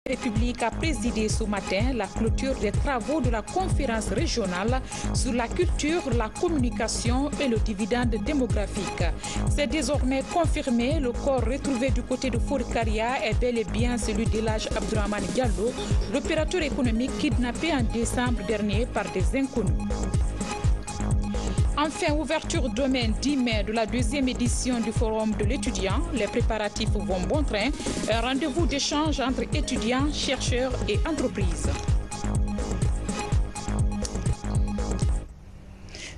République a présidé ce matin la clôture des travaux de la conférence régionale sur la culture, la communication et le dividende démographique. C'est désormais confirmé, le corps retrouvé du côté de Fourkaria est bel et bien celui d'Elhadj Abdourahmane Diallo, l'opérateur économique kidnappé en décembre dernier par des inconnus. Enfin, ouverture demain 10 mai de la deuxième édition du Forum de l'étudiant. Les préparatifs vont bon train. Un rendez-vous d'échange entre étudiants, chercheurs et entreprises.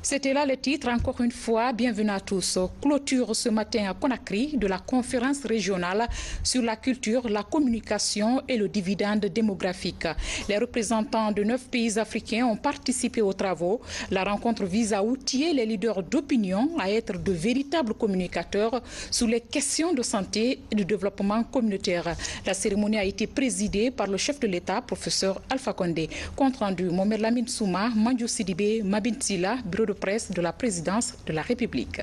C'était là le titre, encore une fois, bienvenue à tous. Clôture ce matin à Conakry de la conférence régionale sur la culture, la communication et le dividende démographique. Les représentants de 9 pays africains ont participé aux travaux. La rencontre vise à outiller les leaders d'opinion à être de véritables communicateurs sur les questions de santé et de développement communautaire. La cérémonie a été présidée par le chef de l'État, professeur Alpha Condé. Compte rendu, Mohamed Lamine Souma, Mandiou Sidibé, Mabin Silla, bureau de presse de la présidence de la République.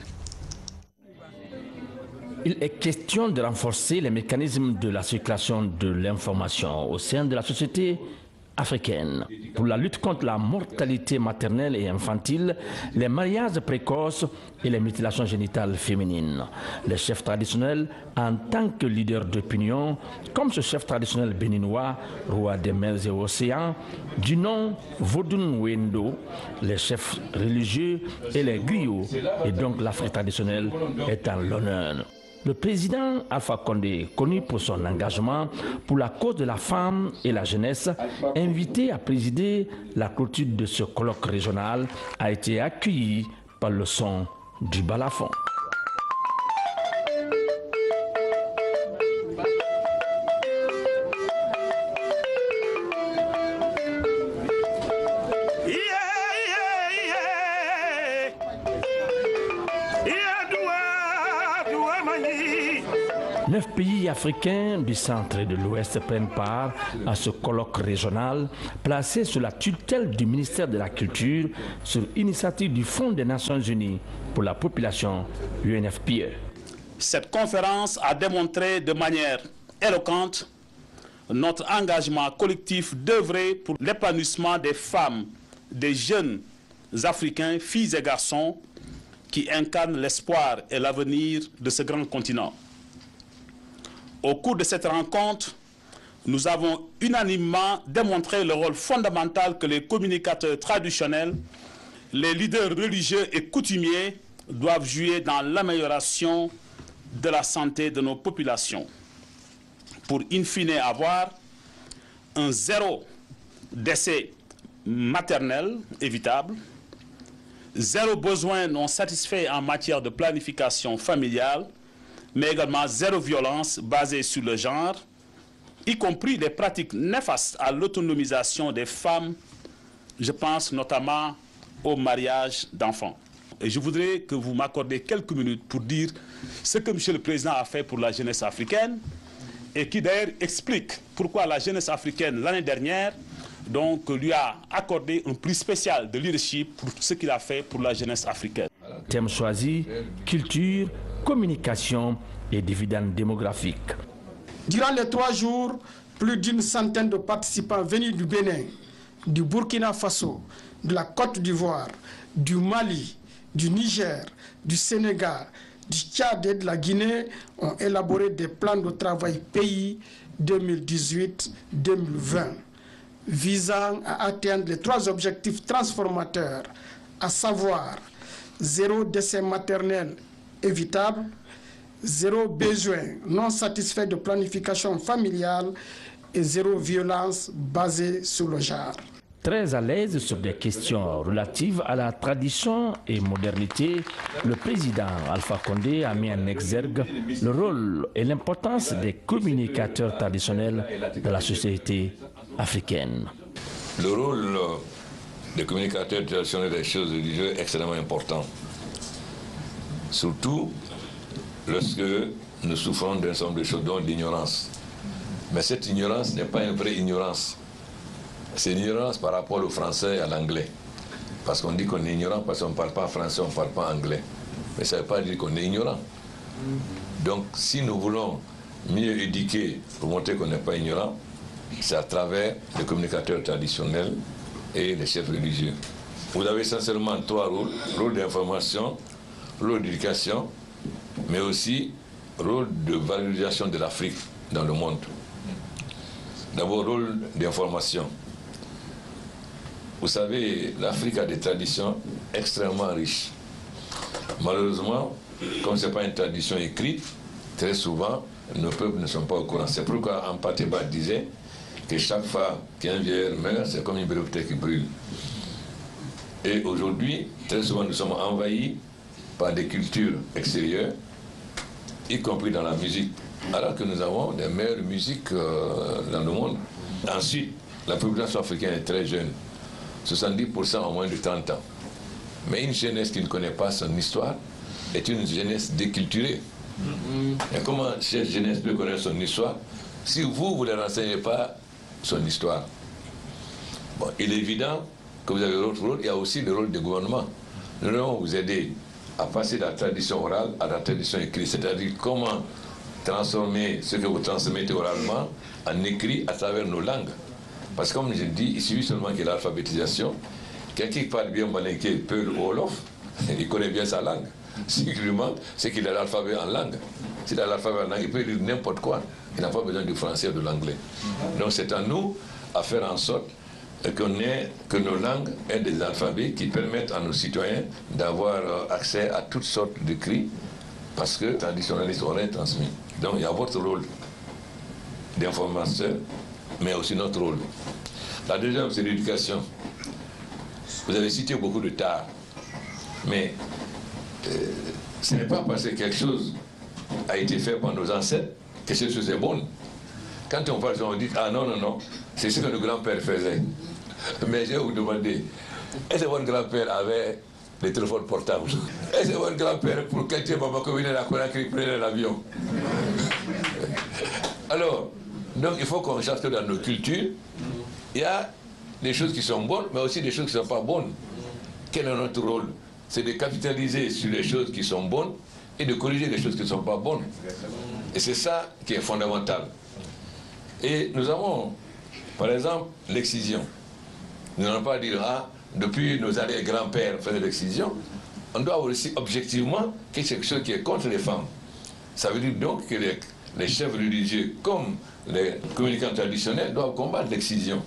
Il est question de renforcer les mécanismes de la circulation de l'information au sein de la société africaine. Pour la lutte contre la mortalité maternelle et infantile, les mariages précoces et les mutilations génitales féminines. Les chefs traditionnels, en tant que leaders d'opinion, comme ce chef traditionnel béninois, roi des mers et océans, du nom Vodun Wendo, les chefs religieux et les griots, et donc l'Afrique traditionnelle est en l'honneur. Le président Alpha Condé, connu pour son engagement pour la cause de la femme et la jeunesse, invité à présider la clôture de ce colloque régional, a été accueilli par le son du balafon. Neuf pays africains du centre et de l'Ouest prennent part à ce colloque régional placé sous la tutelle du ministère de la Culture sur initiative du Fonds des Nations Unies pour la population, UNFPA. Cette conférence a démontré de manière éloquente notre engagement collectif d'œuvrer pour l'épanouissement des femmes, des jeunes Africains, filles et garçons, qui incarnent l'espoir et l'avenir de ce grand continent. Au cours de cette rencontre, nous avons unanimement démontré le rôle fondamental que les communicateurs traditionnels, les leaders religieux et coutumiers doivent jouer dans l'amélioration de la santé de nos populations, pour in fine avoir un zéro décès maternel évitable, zéro besoin non satisfait en matière de planification familiale, mais également zéro violence basée sur le genre, y compris des pratiques néfastes à l'autonomisation des femmes, je pense notamment au mariage d'enfants. Et je voudrais que vous m'accordiez quelques minutes pour dire ce que M. le Président a fait pour la jeunesse africaine et qui d'ailleurs explique pourquoi la jeunesse africaine l'année dernière donc, lui a accordé un prix spécial de leadership pour ce qu'il a fait pour la jeunesse africaine. Thème choisi, culture, communication et dividende démographique. Durant les 3 jours, plus d'une centaine de participants venus du Bénin, du Burkina Faso, de la Côte d'Ivoire, du Mali, du Niger, du Sénégal, du Tchad et de la Guinée ont élaboré des plans de travail pays 2018-2020 visant à atteindre les 3 objectifs transformateurs, à savoir 0 décès maternel évitable, 0 besoin non satisfait de planification familiale et 0 violence basée sur le genre. Très à l'aise sur des questions relatives à la tradition et modernité, le président Alpha Condé a mis en exergue le rôle et l'importance des communicateurs traditionnels de la société africaine. Le rôle des communicateurs traditionnels des choses religieuses est extrêmement important. Surtout lorsque nous souffrons d'un certain nombre de choses, dont l'ignorance. Mais cette ignorance n'est pas une vraie ignorance. C'est une ignorance par rapport au français et à l'anglais. Parce qu'on dit qu'on est ignorant parce qu'on ne parle pas français, on ne parle pas anglais. Mais ça ne veut pas dire qu'on est ignorant. Donc si nous voulons mieux éduquer pour montrer qu'on n'est pas ignorant, c'est à travers les communicateurs traditionnels et les chefs religieux. Vous avez essentiellement 3 rôles: rôle d'information, rôle d'éducation, mais aussi rôle de valorisation de l'Afrique dans le monde. D'abord, rôle d'information. Vous savez, l'Afrique a des traditions extrêmement riches. Malheureusement, comme ce n'est pas une tradition écrite, très souvent, nos peuples ne sont pas au courant. C'est pourquoi Ampateba disait que chaque fois qu'un vieillard meurt, c'est comme une bibliothèque qui brûle. Et aujourd'hui, très souvent, nous sommes envahis par des cultures extérieures, y compris dans la musique, alors que nous avons des meilleures musiques dans le monde. Ensuite, la population africaine est très jeune, 70% en moins de 30 ans. Mais une jeunesse qui ne connaît pas son histoire est une jeunesse déculturée. Et comment cette jeunesse peut connaître son histoire si vous ne renseignez pas son histoire? Bon, il est évident que vous avez l'autre rôle, il y a aussi le rôle du gouvernement. Nous allons vous aider à passer de la tradition orale à la tradition écrite, c'est-à-dire comment transformer ce que vous transmettez oralement en écrit à travers nos langues. Parce que comme je dis, il suffit seulement qu'il y ait l'alphabétisation. Quelqu'un qui parle bien malinké, Peul ou Wolof, il connaît bien sa langue. Ce qui lui manque, c'est qu'il a l'alphabet en langue. S'il a l'alphabet en langue, il peut lire n'importe quoi. Il n'a pas besoin du français ou de l'anglais. Donc c'est à nous à faire en sorte que nos langues aient des alphabets qui permettent à nos citoyens d'avoir accès à toutes sortes d'écrits, parce que les traditionnalistes auraient transmis. Donc il y a votre rôle d'informateur, mais aussi notre rôle. La deuxième, c'est l'éducation. Vous avez cité beaucoup de tard, mais ce n'est pas parce que quelque chose a été fait par nos ancêtres que cette chose est bonne. Quand on parle, on dit, ah non, non, non, c'est ce que nos grands-pères faisaient. Mais je vais vous demander, est-ce que votre grand-père avait les téléphones portables? Est-ce que votre grand-père, pour quelqu'un qui venait à Conakry, prenait l'avion? Alors, donc il faut qu'on cherche que dans nos cultures, il y a des choses qui sont bonnes, mais aussi des choses qui ne sont pas bonnes. Quel est notre rôle? C'est de capitaliser sur les choses qui sont bonnes et de corriger les choses qui ne sont pas bonnes. Et c'est ça qui est fondamental. Et nous avons, par exemple, l'excision. Nous n'allons pas dire, ah, depuis nos arrière-grands-pères faisaient l'excision. On doit aussi objectivement qu'il y ait quelque chose qui est contre les femmes. Ça veut dire donc que les chefs religieux, comme les communicants traditionnels, doivent combattre l'excision.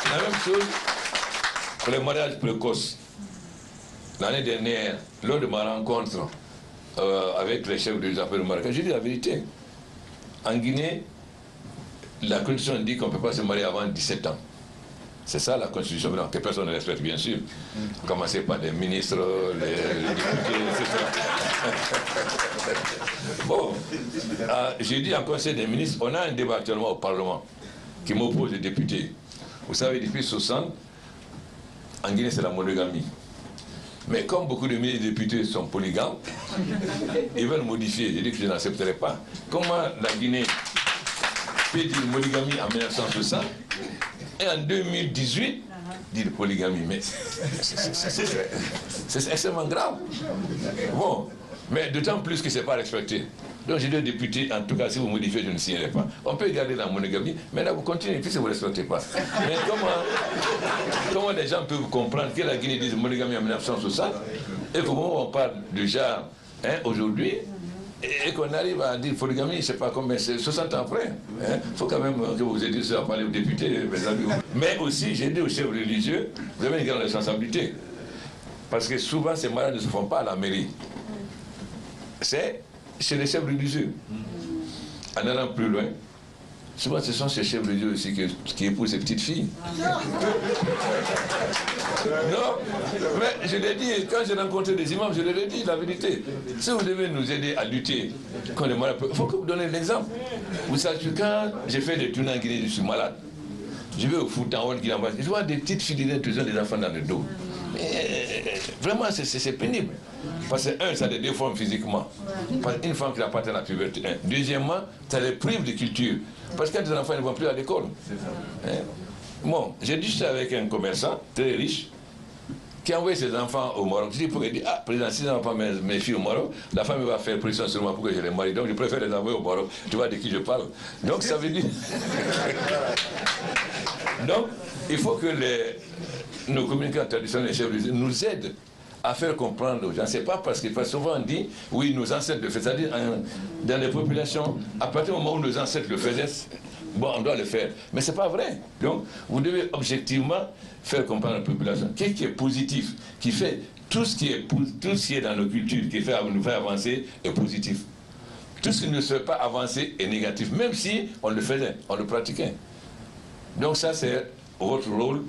La même chose pour les mariages précoces. L'année dernière, lors de ma rencontre avec les chefs des affaires du Maroc, j'ai dit la vérité. En Guinée, la Constitution dit qu'on ne peut pas se marier avant 17 ans. C'est ça la Constitution, que personne ne respecte bien sûr. Commencer par des ministres, les députés, etc. Bon, j'ai dit en Conseil des ministres, on a un débat actuellement au Parlement qui m'oppose les députés. Vous savez, depuis 60, en Guinée, c'est la monogamie. Mais comme beaucoup de ministres et députés sont polygames, ils veulent modifier. J'ai dit que je n'accepterai pas. Comment la Guinée peut dire monogamie en 1960 et en 2018 dire polygamie? Mais c'est extrêmement grave. Bon, mais d'autant plus que ce n'est pas respecté. Donc j'ai dit aux députés, en tout cas, si vous modifiez, je ne signerai pas. On peut garder la monogamie, mais là vous continuez, puisque vous ne respectez pas. Mais comment les gens peuvent comprendre que la Guinée dise monogamie en 1960 et qu'au moment où on parle du genre aujourd'hui, et qu'on arrive à dire polygamie, je ne sais pas combien, c'est 60 ans après. Il faut quand même que vous aidiez ça à parler aux députés, mes amis. Mais aussi, j'ai dit aux chefs religieux, vous avez une grande responsabilité. Parce que souvent, ces mariages ne se font pas à la mairie. C'est chez les chefs religieux. En allant plus loin, souvent ce sont ces chefs religieux aussi qui épousent ces petites filles. Non, mais je l'ai dit, quand j'ai rencontré des imams, je leur ai dit la vérité. Si vous devez nous aider à lutter contre les malades, il faut que vous donniez l'exemple. Vous savez, quand j'ai fait des tournées en Guinée, je suis malade. Je vais au foot en Guinée, je vois des petites filles qui ont des enfants dans le dos. Vraiment, c'est pénible. Parce que, un, ça les déforme physiquement. Parce qu'une femme qui n'a pas atteint la puberté. Deuxièmement, ça les prive de culture. Parce que quand les enfants ne vont plus à l'école. Bon, j'ai discuté avec un commerçant très riche qui qui a envoyé ses enfants au Maroc. Je dis, pour dire, ah, président, si je n'envoie pas mes filles au Maroc, la femme va faire pression sur moi pour que je les marie. Donc je préfère les envoyer au Maroc. Tu vois de qui je parle. Donc ça veut dire... Donc, il faut que nos communicants traditionnels, les chefs religieux, nous aident à faire comprendre aux gens. C'est pas parce que souvent on dit, oui, nos ancêtres le faisaient. C'est-à-dire, dans les populations, à partir du moment où nos ancêtres le faisaient, bon, on doit le faire. Mais c'est pas vrai. Donc, vous devez objectivement faire comprendre à la population qu'est-ce qui est positif, qui fait tout ce qui est dans nos cultures, qui nous fait avancer, est positif. Tout ce qui ne se fait pas avancer est négatif, même si on le faisait, on le pratiquait. Donc ça, c'est votre rôle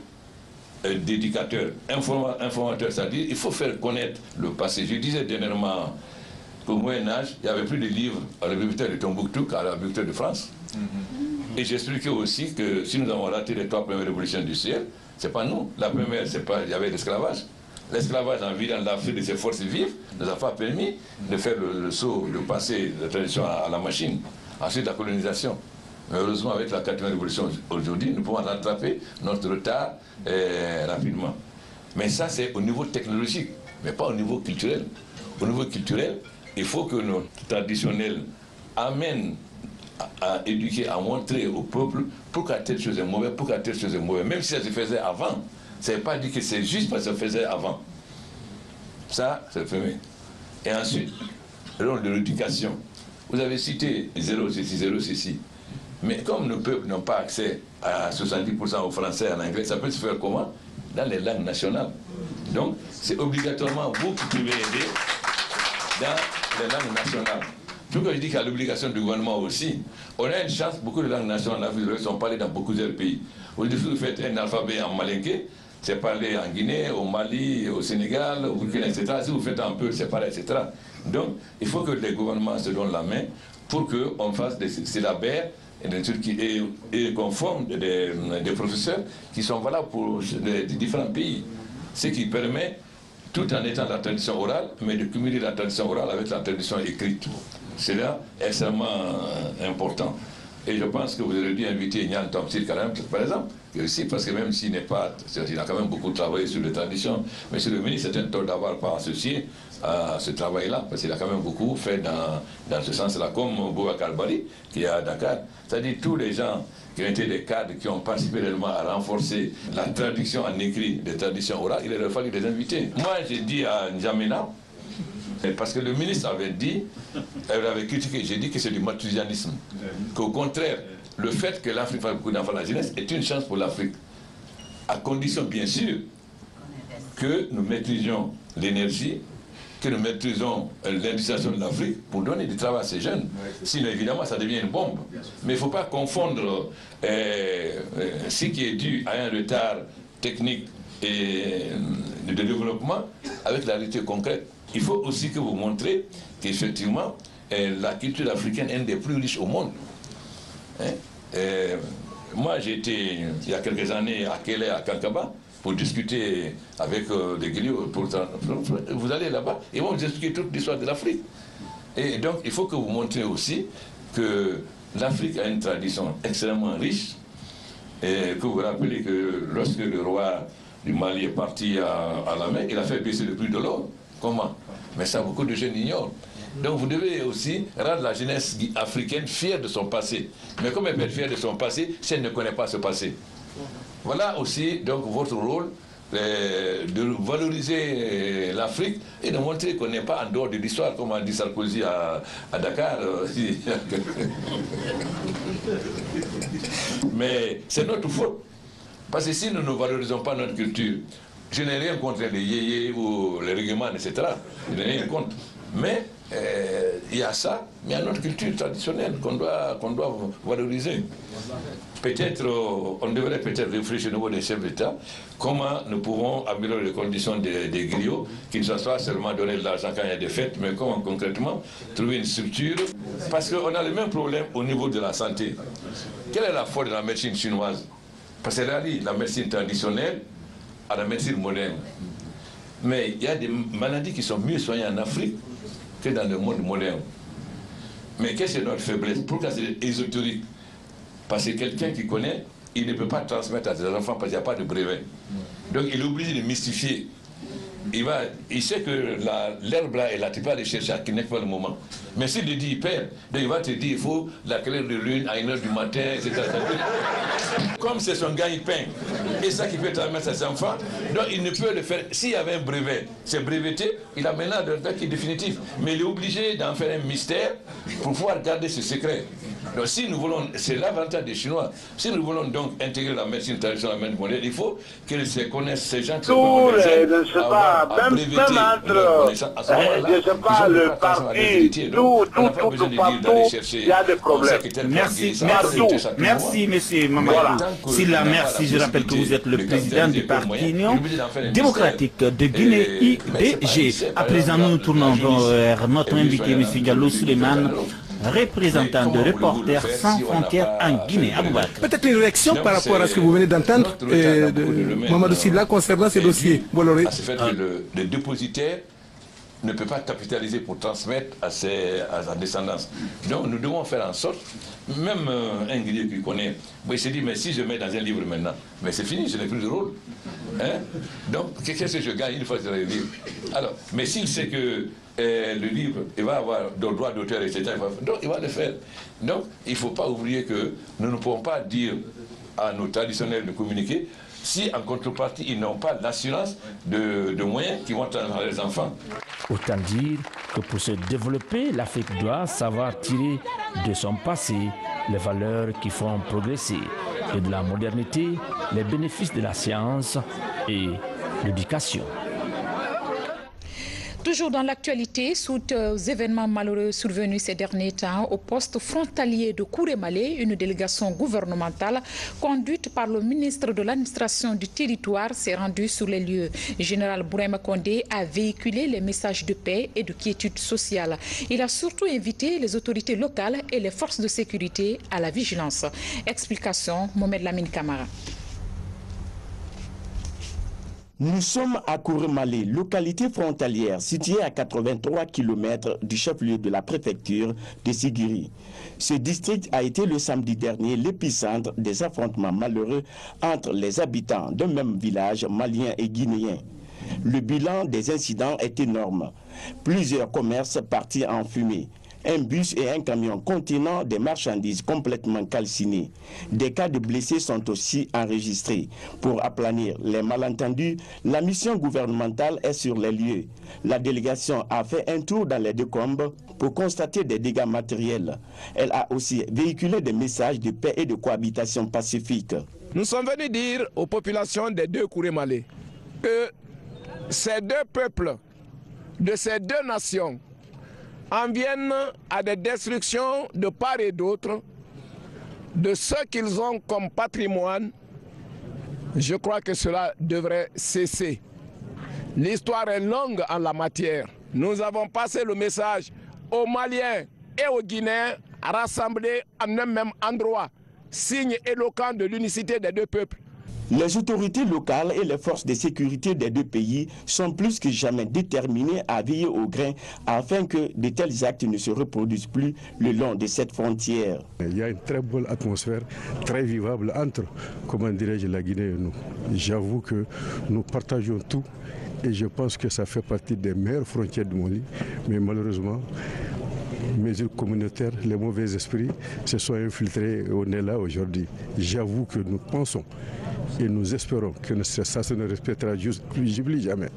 d'éducateur, informateur, c'est-à-dire il faut faire connaître le passé. Je disais dernièrement qu'au Moyen-Âge, il n'y avait plus de livres à la bibliothèque de Tombouctou qu'à la bibliothèque de France. Et j'expliquais aussi que si nous avons raté les 3 premières révolutions du ciel, c'est pas nous. La première, c'est pas, il y avait l'esclavage. L'esclavage en vidant l'Afrique de ses forces vives ne nous a pas permis de faire le saut, de passer de la tradition à la machine. Ensuite, la colonisation. Mais heureusement, avec la 4e révolution aujourd'hui, nous pouvons rattraper notre retard rapidement. Mais ça, c'est au niveau technologique, mais pas au niveau culturel. Au niveau culturel, il faut que nos traditionnels amènent à éduquer, à montrer au peuple pourquoi telle chose est mauvaise, pourquoi telle chose est mauvaise. Même si ça se faisait avant, ça ne veut pas dire que c'est juste parce que ça se faisait avant. Ça, c'est le premier. Et ensuite, le rôle de l'éducation. Vous avez cité 0 ceci, 0 ceci. Mais comme nos peuples n'ont pas accès à 70% au français et en anglais, ça peut se faire comment? Dans les langues nationales. Donc, c'est obligatoirement vous qui pouvez aider dans les langues nationales. Tout que je dis qu'il y a l'obligation du gouvernement aussi. On a une chance, beaucoup de langues nationales sont parlées dans beaucoup de pays. Aujourd'hui, si vous faites un alphabet en malinké, c'est parlé en Guinée, au Mali, au Sénégal, au Burkina, etc. Si vous faites un peu, c'est pareil, etc. Donc, il faut que les gouvernements se donnent la main pour qu'on fasse des syllabaires et qu'on forme des professeurs qui sont valables pour les différents pays. Ce qui permet, tout en étant la tradition orale, mais de cumuler la tradition orale avec la tradition écrite. C'est là extrêmement important. Et je pense que vous aurez dû inviter Nyan Tomsil Karam, par exemple, aussi, parce que même s'il n'est pas, il a quand même beaucoup travaillé sur les traditions, mais sur le ministre, c'est un tort d'avoir pas associé à ce travail-là, parce qu'il a quand même beaucoup fait dans ce sens-là, comme Boubacar Bari, qui est à Dakar. C'est-à-dire tous les gens qui ont été des cadres, qui ont participé réellement à renforcer la traduction en écrit des traditions orales, il aurait fallu les inviter. Moi, j'ai dit à N'Djamena, parce que le ministre avait dit, elle avait critiqué, j'ai dit que c'est du malthusianisme. Qu'au contraire, le fait que l'Afrique fasse beaucoup d'enfants à la jeunesse est une chance pour l'Afrique. À condition, bien sûr, que nous maîtrisions l'énergie, que nous maîtrisons l'industrie de l'Afrique pour donner du travail à ces jeunes. Sinon, évidemment, ça devient une bombe. Mais il ne faut pas confondre ce qui est dû à un retard technique et de développement avec la réalité concrète. Il faut aussi que vous montrez qu'effectivement, la culture africaine est une des plus riches au monde. Moi, j'ai été, il y a quelques années, à Kélé, à Kankaba, pour discuter avec des griots. Vous allez là-bas, ils vont vous expliquer toute l'histoire de l'Afrique. Et donc, il faut que vous montrez aussi que l'Afrique a une tradition extrêmement riche, et que vous vous rappelez que lorsque le roi du Mali est parti à la mer, il a fait baisser le prix de l'or. Comment? Mais ça, beaucoup de jeunes ignorent. Donc vous devez aussi rendre la jeunesse africaine fière de son passé. Mais comment elle peut être fière de son passé si elle ne connaît pas ce passé? Voilà aussi donc votre rôle de valoriser l'Afrique et de montrer qu'on n'est pas en dehors de l'histoire, comme a dit Sarkozy à Dakar. Mais c'est notre faute. Parce que si nous ne valorisons pas notre culture, je n'ai rien contre les yéyés ou les règlements, etc. Je n'ai rien contre. Mais il y a ça, mais il y a notre culture traditionnelle qu'on doit valoriser. Peut-être, on devrait peut-être réfléchir au niveau des chefs d'État, comment nous pouvons améliorer les conditions des griots, qui ne soient pas seulement donner de l'argent quand il y a des fêtes, mais comment concrètement trouver une structure. Parce qu'on a le même problème au niveau de la santé. Quelle est la faute de la médecine chinoise? Parce qu'elle allie la médecine traditionnelle à la médecine moderne. Mais il y a des maladies qui sont mieux soignées en Afrique que dans le monde moderne. Mais qu'est-ce que c'est notre faiblesse? Pourquoi c'est ésotérique? Parce que quelqu'un qui connaît, il ne peut pas transmettre à ses enfants parce qu'il n'y a pas de brevet. Donc il est obligé de mystifier. il sait que l'herbe là est là, tu vas aller chercher à qui n'est pas le moment. Mais s'il te dit il perd, il va te dire il faut la claire de lune à 1h du matin, etc. Comme c'est son gagne-pain, et ça qui peut permettre à ses enfants, donc il ne peut le faire. S'il y avait un brevet, c'est breveté, il a maintenant un truc qui est définitif. Mais il est obligé d'en faire un mystère pour pouvoir garder ce secret. Donc si nous voulons, c'est l'avantage des Chinois, si nous voulons donc intégrer la médecine traditionnelle à la médecine moderne, il faut qu'ils se connaissent ces gens qui sont je ne sais pas, même entre, je ne sais pas, le parti, tout partout, il y a des problèmes. Merci, monsieur Mamadou Sylla, merci. Je rappelle que vous êtes le président du parti Union démocratique de Guinée, IDG. À présent, nous nous tournons vers notre invité, monsieur Diallo Souleymane, représentant de Reporters sans frontières en Guinée. Peut-être une réaction par rapport à ce que vous venez d'entendre de Mamadou Sylla concernant ces dossiers. C'est fait que le dépositaire ne peut pas capitaliser pour transmettre à sa descendance. Donc nous devons faire en sorte, même un Guinéen qui connaît, il se dit, mais si je mets dans un livre maintenant, mais c'est fini, je n'ai plus de rôle. Hein? Donc qu'est-ce que je gagne une fois que je le livre? Alors, mais s'il sait que le livre, il va avoir des droits d'auteur, etc., donc il va le faire. Donc il ne faut pas oublier que nous ne pouvons pas dire à nos traditionnels de communiquer si en contrepartie ils n'ont pas l'assurance de moyens qui vont à les enfants. Autant dire que pour se développer, l'Afrique doit savoir tirer de son passé les valeurs qui font progresser et de la modernité, les bénéfices de la science et l'éducation. Toujours dans l'actualité, suite aux événements malheureux survenus ces derniers temps, au poste frontalier de Kouré-Malé, une délégation gouvernementale conduite par le ministre de l'administration du territoire s'est rendue sur les lieux. Général Bourema Condé a véhiculé les messages de paix et de quiétude sociale. Il a surtout invité les autorités locales et les forces de sécurité à la vigilance. Explication, Mohamed Lamine Camara. Nous sommes à Kouré-Malé, localité frontalière située à 83 km du chef-lieu de la préfecture de Sigiri. Ce district a été le samedi dernier l'épicentre des affrontements malheureux entre les habitants d'un même village malien et guinéen. Le bilan des incidents est énorme. Plusieurs commerces partis en fumée. Un bus et un camion contenant des marchandises complètement calcinées. Des cas de blessés sont aussi enregistrés. Pour aplanir les malentendus, la mission gouvernementale est sur les lieux. La délégation a fait un tour dans les décombres pour constater des dégâts matériels. Elle a aussi véhiculé des messages de paix et de cohabitation pacifique. Nous sommes venus dire aux populations des deux Kouré-Malé que ces deux peuples de ces deux nations en viennent à des destructions de part et d'autre de ce qu'ils ont comme patrimoine. Je crois que cela devrait cesser. L'histoire est longue en la matière. Nous avons passé le message aux Maliens et aux Guinéens rassemblés en un même endroit, signe éloquent de l'unicité des deux peuples. Les autorités locales et les forces de sécurité des deux pays sont plus que jamais déterminées à veiller au grain afin que de tels actes ne se reproduisent plus le long de cette frontière. Il y a une très bonne atmosphère, très vivable entre, comment dirais-je, la Guinée et nous. J'avoue que nous partageons tout et je pense que ça fait partie des meilleures frontières du monde. Mais malheureusement, mesures communautaires, les mauvais esprits se sont infiltrés et on est là aujourd'hui. J'avoue que nous pensons et nous espérons que ça se ne respectera plus jamais.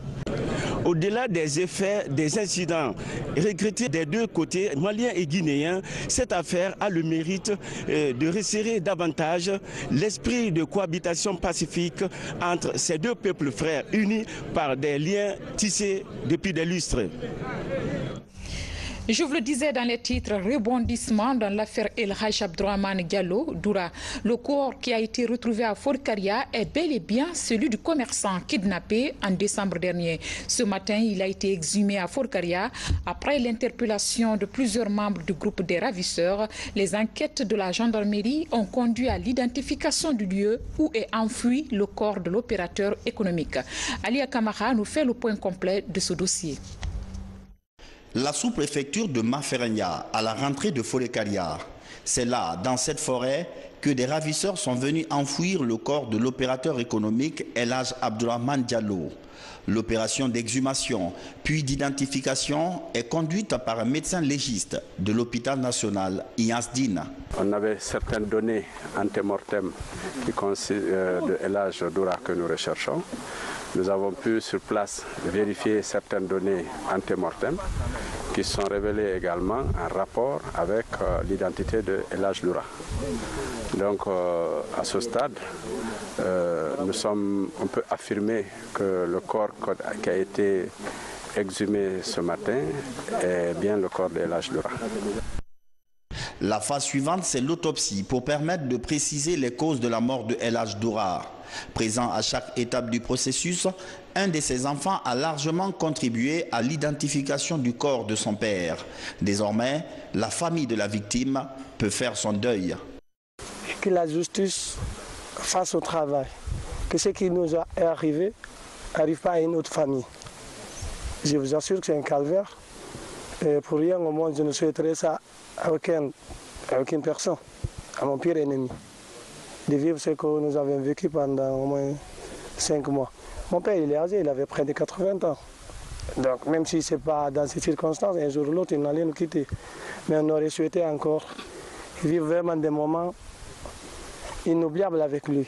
Au-delà des effets des incidents regrettés des deux côtés, maliens et guinéens, cette affaire a le mérite de resserrer davantage l'esprit de cohabitation pacifique entre ces deux peuples frères unis par des liens tissés depuis des lustres. Je vous le disais dans les titres, rebondissement dans l'affaire El Hadj Abdourahmane Diallo Doura. Le corps qui a été retrouvé à Forcaria est bel et bien celui du commerçant kidnappé en décembre dernier. Ce matin, il a été exhumé à Forcaria après l'interpellation de plusieurs membres du groupe des ravisseurs. Les enquêtes de la gendarmerie ont conduit à l'identification du lieu où est enfoui le corps de l'opérateur économique. Alia Kamara nous fait le point complet de ce dossier. La sous-préfecture de Maferenya à la rentrée de Forcaria. C'est là, dans cette forêt, que des ravisseurs sont venus enfouir le corps de l'opérateur économique El Hadj Abdourahmane Diallo. L'opération d'exhumation puis d'identification est conduite par un médecin légiste de l'hôpital national Yazdine. On avait certaines données antemortem de El Hadj Doura que nous recherchons. Nous avons pu sur place vérifier certaines données antemortem qui sont révélées également en rapport avec l'identité de El Hadj Doura. Donc à ce stade, on peut affirmer que le corps qui a été exhumé ce matin est bien le corps de El Hadj Doura. La phase suivante, c'est l'autopsie pour permettre de préciser les causes de la mort de El Hadj Doura. Présent à chaque étape du processus, un de ses enfants a largement contribué à l'identification du corps de son père. Désormais, la famille de la victime peut faire son deuil. Que la justice fasse au travail, que ce qui nous est arrivé n'arrive pas à une autre famille. Je vous assure que c'est un calvaire. Et pour rien au monde, je ne souhaiterais ça à aucune personne, à mon pire ennemi, de vivre ce que nous avons vécu pendant au moins 5 mois. Mon père, il est âgé, il avait près de 80 ans. Donc même si ce n'est pas dans ces circonstances, un jour ou l'autre, il allait nous quitter. Mais on aurait souhaité encore vivre vraiment des moments inoubliables avec lui.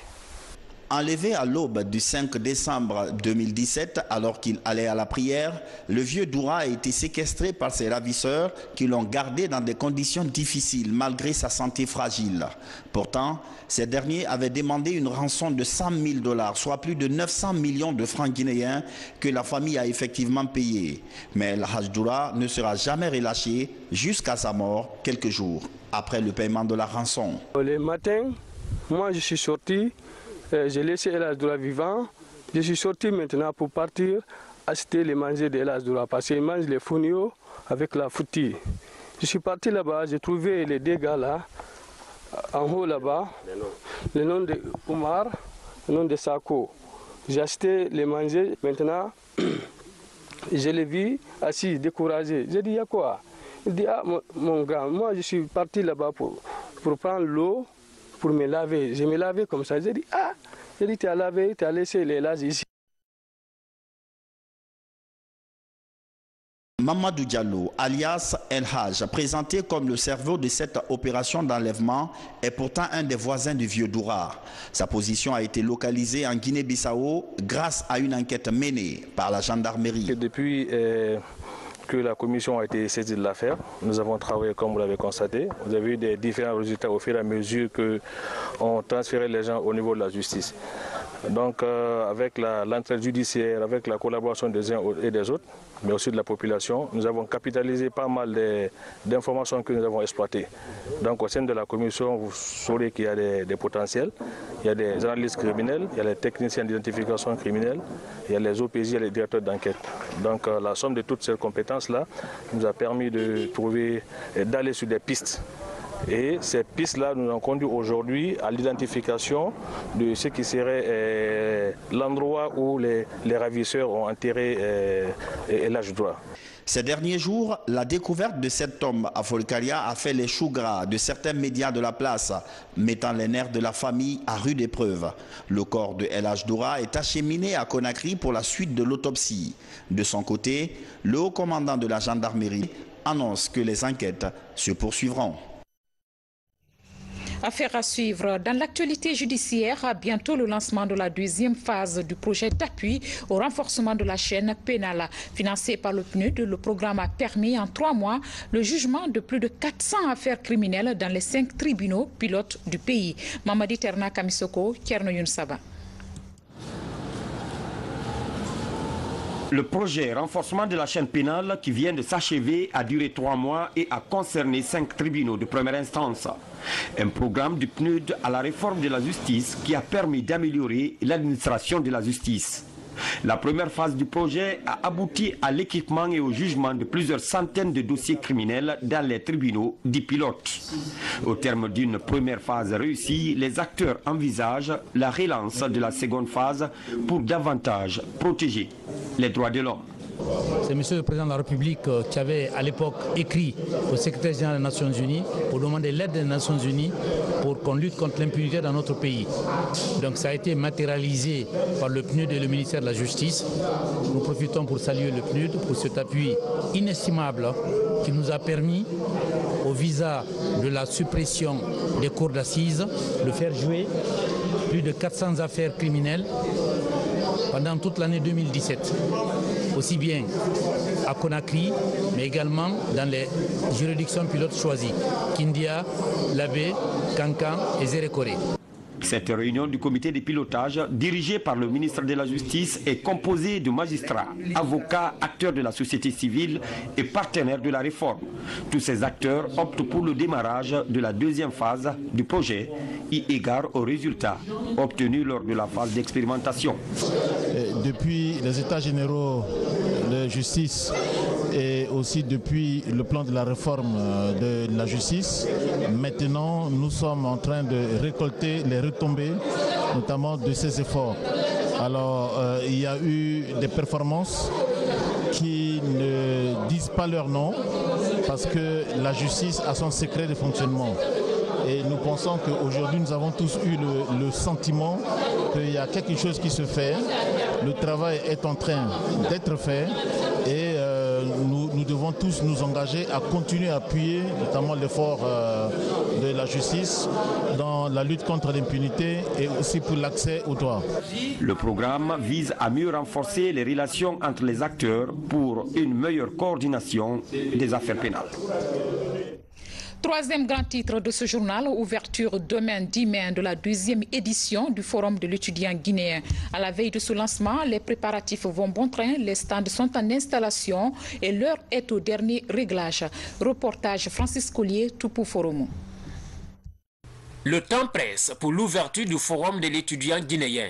Enlevé à l'aube du 5 décembre 2017, alors qu'il allait à la prière, le vieux Doura a été séquestré par ses ravisseurs qui l'ont gardé dans des conditions difficiles malgré sa santé fragile. Pourtant, ces derniers avaient demandé une rançon de 100 000 $, soit plus de 900 millions de francs guinéens que la famille a effectivement payé. Mais El Hadj Doura ne sera jamais relâché jusqu'à sa mort quelques jours après le paiement de la rançon. Le matin, moi je suis sorti. J'ai laissé El Hadj Doura vivant. Je suis sorti maintenant pour partir acheter les manger de El Hadj Doura parce qu'il mange les fourneaux avec la foutille. Je suis parti là-bas, j'ai trouvé les deux gars là, en haut là-bas, le nom de Oumar, le nom de Sako. J'ai acheté les manger, maintenant je l'ai vu assis, découragé. J'ai dit, il y a quoi? Il dit, ah mon grand, moi je suis parti là-bas pour prendre l'eau, pour me laver. Je me lavais comme ça. J'ai dit, ah, tu as lavé, tu as laissé les lages ici. Mamadou Diallo, alias El Hadj, présenté comme le cerveau de cette opération d'enlèvement, est pourtant un des voisins du vieux Doura. Sa position a été localisée en Guinée-Bissau grâce à une enquête menée par la gendarmerie. Depuis que la commission a été saisie de l'affaire, nous avons travaillé comme vous l'avez constaté. Vous avez eu des différents résultats au fur et à mesure qu'on transférait les gens au niveau de la justice. Donc avec l'entraide judiciaire, avec la collaboration des uns et des autres, mais aussi de la population, nous avons capitalisé pas mal d'informations que nous avons exploitées. Donc au sein de la commission, vous saurez qu'il y a des potentiels, il y a des analystes criminels, il y a les techniciens d'identification criminelle, il y a les OPJ et les directeurs d'enquête. Donc la somme de toutes ces compétences-là nous a permis de trouver, d'aller sur des pistes. Et ces pistes-là nous ont conduit aujourd'hui à l'identification de ce qui serait l'endroit où les ravisseurs ont enterré El Hadj Doura. Ces derniers jours, la découverte de cette tombe à Folkaria a fait les choux gras de certains médias de la place, mettant les nerfs de la famille à rude épreuve. Le corps de El Hadj Doura est acheminé à Conakry pour la suite de l'autopsie. De son côté, le haut commandant de la gendarmerie annonce que les enquêtes se poursuivront. Affaire à suivre. Dans l'actualité judiciaire, bientôt le lancement de la deuxième phase du projet d'appui au renforcement de la chaîne pénale. Financé par le PNUD, le programme a permis en 3 mois le jugement de plus de 400 affaires criminelles dans les 5 tribunaux pilotes du pays. Mamadi Terna Kamisoko, Kierno Yunsaba. Le projet renforcement de la chaîne pénale qui vient de s'achever a duré 3 mois et a concerné 5 tribunaux de première instance. Un programme du PNUD à la réforme de la justice qui a permis d'améliorer l'administration de la justice. La première phase du projet a abouti à l'équipement et au jugement de plusieurs centaines de dossiers criminels dans les tribunaux dits pilotes. Au terme d'une première phase réussie, les acteurs envisagent la relance de la seconde phase pour davantage protéger les droits de l'homme. C'est M. le Président de la République qui avait à l'époque écrit au secrétaire général des Nations Unies pour demander l'aide des Nations Unies pour qu'on lutte contre l'impunité dans notre pays. Donc ça a été matérialisé par le PNUD et le ministère de la Justice. Nous profitons pour saluer le PNUD pour cet appui inestimable qui nous a permis, au visa de la suppression des cours d'assises, de faire jouer plus de 400 affaires criminelles pendant toute l'année 2017, aussi bien à Conakry, mais également dans les juridictions pilotes choisies, Kindia, Labé, Kankan et Zérékoré. Cette réunion du comité de pilotage, dirigée par le ministre de la Justice, est composée de magistrats, avocats, acteurs de la société civile et partenaires de la réforme. Tous ces acteurs optent pour le démarrage de la deuxième phase du projet, eu égard aux résultats obtenus lors de la phase d'expérimentation. Depuis les états généraux de justice et aussi depuis le plan de la réforme de la justice, maintenant nous sommes en train de récolter les retombées, notamment de ces efforts. Alors il y a eu des performances qui ne disent pas leur nom parce que la justice a son secret de fonctionnement. Et nous pensons qu'aujourd'hui, nous avons tous eu le sentiment qu'il y a quelque chose qui se fait. Le travail est en train d'être fait et nous devons tous nous engager à continuer à appuyer notamment l'effort de la justice dans la lutte contre l'impunité et aussi pour l'accès aux droits. Le programme vise à mieux renforcer les relations entre les acteurs pour une meilleure coordination des affaires pénales. Troisième grand titre de ce journal, ouverture demain 10 mai de la deuxième édition du Forum de l'étudiant guinéen. À la veille de ce lancement, les préparatifs vont bon train, les stands sont en installation et l'heure est au dernier réglage. Reportage Francis Collier, Toupou Forum. Le temps presse pour l'ouverture du Forum de l'étudiant guinéen.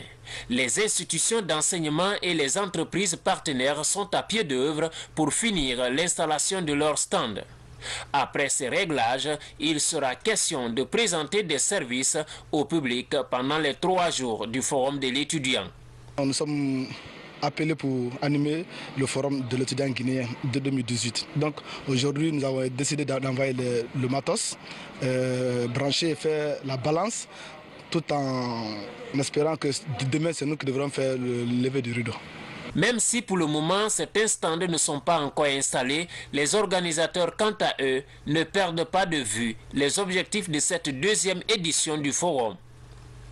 Les institutions d'enseignement et les entreprises partenaires sont à pied d'œuvre pour finir l'installation de leurs stands. Après ces réglages, il sera question de présenter des services au public pendant les 3 jours du Forum de l'étudiant. Nous sommes appelés pour animer le Forum de l'étudiant guinéen de 2018. Donc aujourd'hui, nous avons décidé d'envoyer le matos, brancher et faire la balance, tout en espérant que demain, c'est nous qui devrons faire le lever du rideau. Même si pour le moment certains stands ne sont pas encore installés, les organisateurs quant à eux ne perdent pas de vue les objectifs de cette deuxième édition du forum.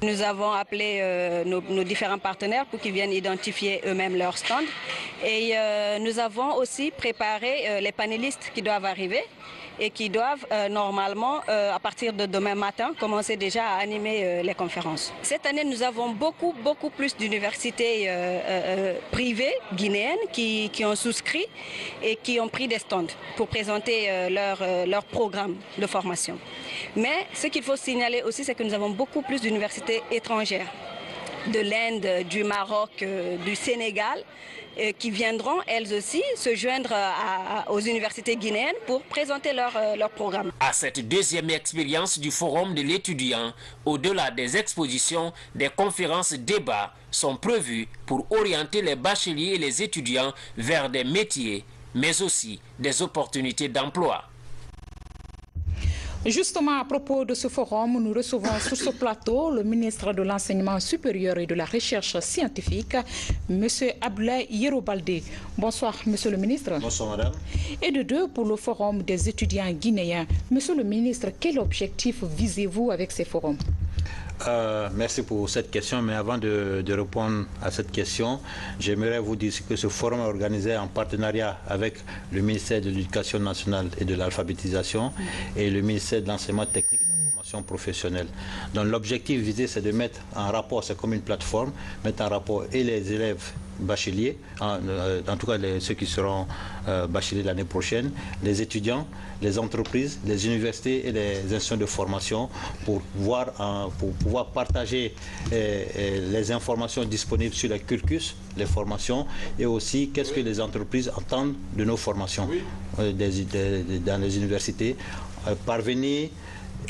Nous avons appelé nos différents partenaires pour qu'ils viennent identifier eux-mêmes leurs stands et nous avons aussi préparé les panélistes qui doivent arriver et qui doivent normalement, à partir de demain matin, commencer déjà à animer les conférences. Cette année, nous avons beaucoup plus d'universités privées guinéennes qui ont souscrit et qui ont pris des stands pour présenter leur programme de formation. Mais ce qu'il faut signaler aussi, c'est que nous avons beaucoup plus d'universités étrangères, de l'Inde, du Maroc, du Sénégal, qui viendront elles aussi se joindre aux universités guinéennes pour présenter leur programme. À cette deuxième expérience du Forum de l'étudiant, au-delà des expositions, des conférences débats sont prévues pour orienter les bacheliers et les étudiants vers des métiers, mais aussi des opportunités d'emploi. Justement, à propos de ce forum, nous recevons sur ce plateau le ministre de l'Enseignement supérieur et de la Recherche scientifique, M. Abdoulaye Yero-Baldé. Bonsoir, Monsieur le ministre. Bonsoir, madame. Et de deux, pour le forum des étudiants guinéens. Monsieur le ministre, quel objectif visez-vous avec ces forums? Merci pour cette question, mais avant de répondre à cette question, j'aimerais vous dire que ce forum est organisé en partenariat avec le ministère de l'Éducation nationale et de l'alphabétisation et le ministère de l'enseignement technique et de la formation professionnelle. Donc l'objectif visé, c'est de mettre en rapport, c'est comme une plateforme, mettre en rapport et les élèves bacheliers, en tout cas ceux qui seront bacheliers l'année prochaine, les étudiants, les entreprises, les universités et les institutions de formation pour pouvoir partager les informations disponibles sur les cursus, les formations et aussi qu'est-ce que les entreprises entendent de nos formations dans les universités, parvenir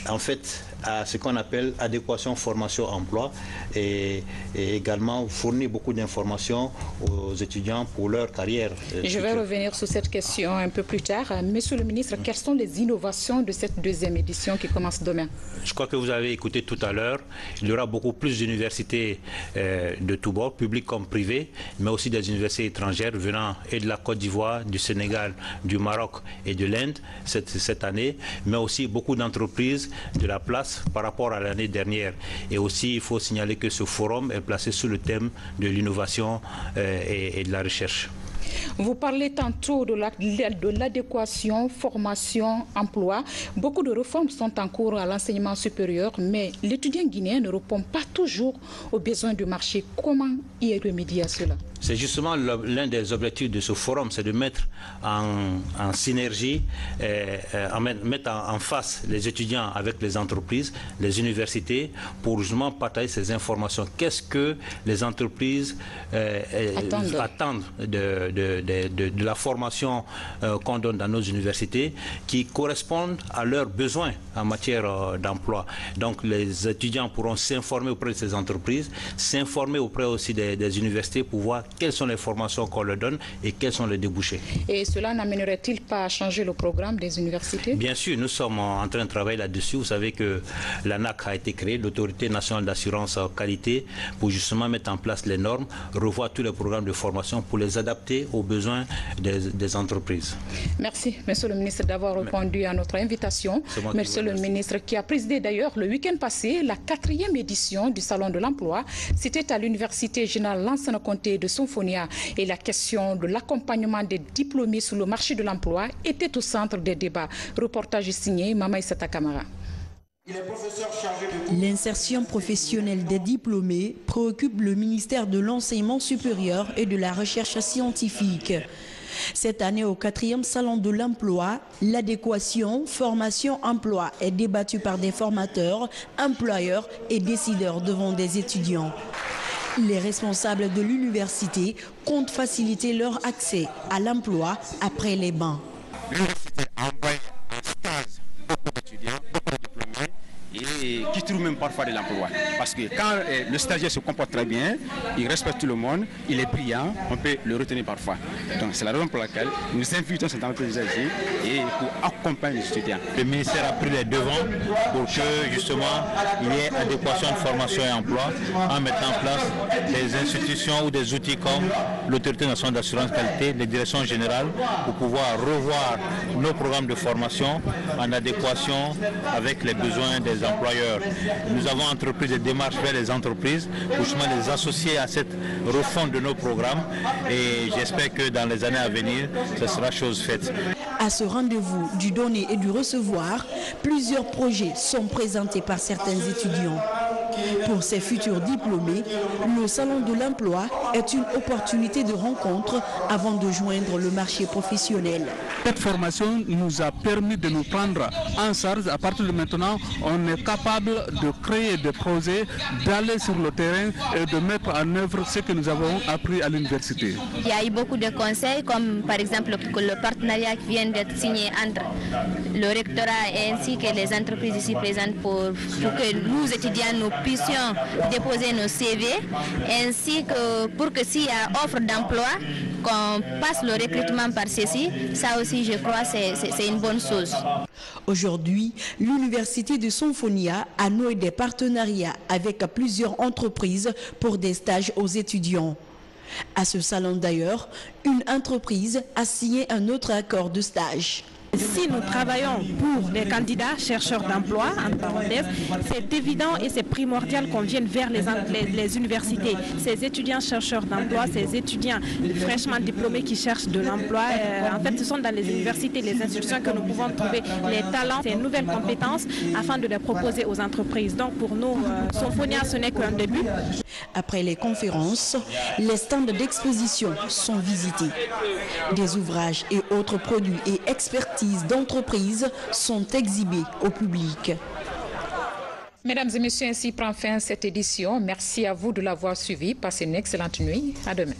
en fait à ce qu'on appelle adéquation formation-emploi et également fournir beaucoup d'informations aux étudiants pour leur carrière. Je vais revenir sur cette question un peu plus tard. Monsieur le ministre, quelles sont les innovations de cette deuxième édition qui commence demain? Je crois que vous avez écouté tout à l'heure, il y aura beaucoup plus d'universités de tous bords, publiques comme privées, mais aussi des universités étrangères venant et de la Côte d'Ivoire, du Sénégal, du Maroc et de l'Inde cette année, mais aussi beaucoup d'entreprises de la place par rapport à l'année dernière. Et aussi, il faut signaler que ce forum est placé sous le thème de l'innovation et de la recherche. Vous parlez tantôt de l'adéquation, formation, emploi. Beaucoup de réformes sont en cours à l'enseignement supérieur, mais l'étudiant guinéen ne répond pas toujours aux besoins du marché. Comment y remédier à cela? C'est justement l'un des objectifs de ce forum, c'est de mettre en synergie, mettre en face les étudiants avec les entreprises, les universités, pour justement partager ces informations. Qu'est-ce que les entreprises attendent de la formation qu'on donne dans nos universités, qui correspondent à leurs besoins en matière d'emploi. Donc les étudiants pourront s'informer auprès de ces entreprises, s'informer auprès aussi des universités pour voir quelles sont les formations qu'on leur donne et quels sont les débouchés. Et cela n'amènerait-il pas à changer le programme des universités? Bien sûr, nous sommes en train de travailler là-dessus. Vous savez que l'ANAQ a été créée, l'Autorité nationale d'assurance qualité, pour justement mettre en place les normes, revoir tous les programmes de formation pour les adapter aux besoins des entreprises. Merci, Monsieur le ministre, d'avoir répondu à notre invitation. Monsieur le ministre, qui a présidé d'ailleurs le week-end passé la 4e édition du Salon de l'Emploi, c'était à l'Université générale Lansana Conté de Sonfonia, et la question de l'accompagnement des diplômés sur le marché de l'emploi était au centre des débats. Reportage signé Mama Issata Kamara. L'insertion professionnelle des diplômés préoccupe le ministère de l'Enseignement supérieur et de la Recherche scientifique. Cette année, au 4e Salon de l'Emploi, l'adéquation formation-emploi est débattue par des formateurs, employeurs et décideurs devant des étudiants. Les responsables de l'université comptent faciliter leur accès à l'emploi après les bancs. L'université a envoyé en stage beaucoup d'étudiants, beaucoup de diplômés, et qui trouvent même parfois de l'emploi. Parce que quand le stagiaire se comporte très bien, il respecte tout le monde, il est brillant, on peut le retenir parfois. Donc c'est la raison pour laquelle nous invitons cette entreprise d'agir et pour accompagner les étudiants. Le ministère a pris les devants pour que justement il y ait adéquation de formation et emploi en mettant en place des institutions ou des outils comme l'Autorité nationale d'assurance qualité, les directions générales, pour pouvoir revoir nos programmes de formation en adéquation avec les besoins des employeurs. Nous avons entrepris des démarches vers les entreprises pour justement les associer à cette refonte de nos programmes, et j'espère que dans les années à venir, ce sera chose faite. À ce rendez-vous du donner et du recevoir, plusieurs projets sont présentés par certains étudiants. Pour ces futurs diplômés, le Salon de l'Emploi est une opportunité de rencontre avant de joindre le marché professionnel. Cette formation nous a permis de nous prendre en charge. À partir de maintenant, on est capable de créer des projets, d'aller sur le terrain et de mettre en œuvre ce que nous avons appris à l'université. Il y a eu beaucoup de conseils, comme par exemple le partenariat qui vient d'être signé entre le rectorat ainsi que les entreprises ici présentes pour que nous étudiants nous puissions déposer nos CV, ainsi que pour que s'il y a offre d'emploi, qu'on passe le recrutement par ceci. Ça aussi, je crois, c'est une bonne chose. Aujourd'hui, l'université de Sonfonia a noué des partenariats avec plusieurs entreprises pour des stages aux étudiants. À ce salon d'ailleurs, une entreprise a signé un autre accord de stage. Si nous travaillons pour les candidats chercheurs d'emploi, en parenthèse, c'est évident et c'est primordial qu'on vienne vers les universités. Ces étudiants chercheurs d'emploi, ces étudiants fraîchement diplômés qui cherchent de l'emploi, en fait, ce sont dans les universités, les institutions que nous pouvons trouver les talents, ces nouvelles compétences afin de les proposer aux entreprises. Donc pour nous, Sonfonia, ce n'est qu'un début. Après les conférences, les stands d'exposition sont visités. Des ouvrages et autres produits et expertises d'entreprises sont exhibés au public. Mesdames et messieurs, ainsi prend fin cette édition. Merci à vous de l'avoir suivi. Passez une excellente nuit. À demain.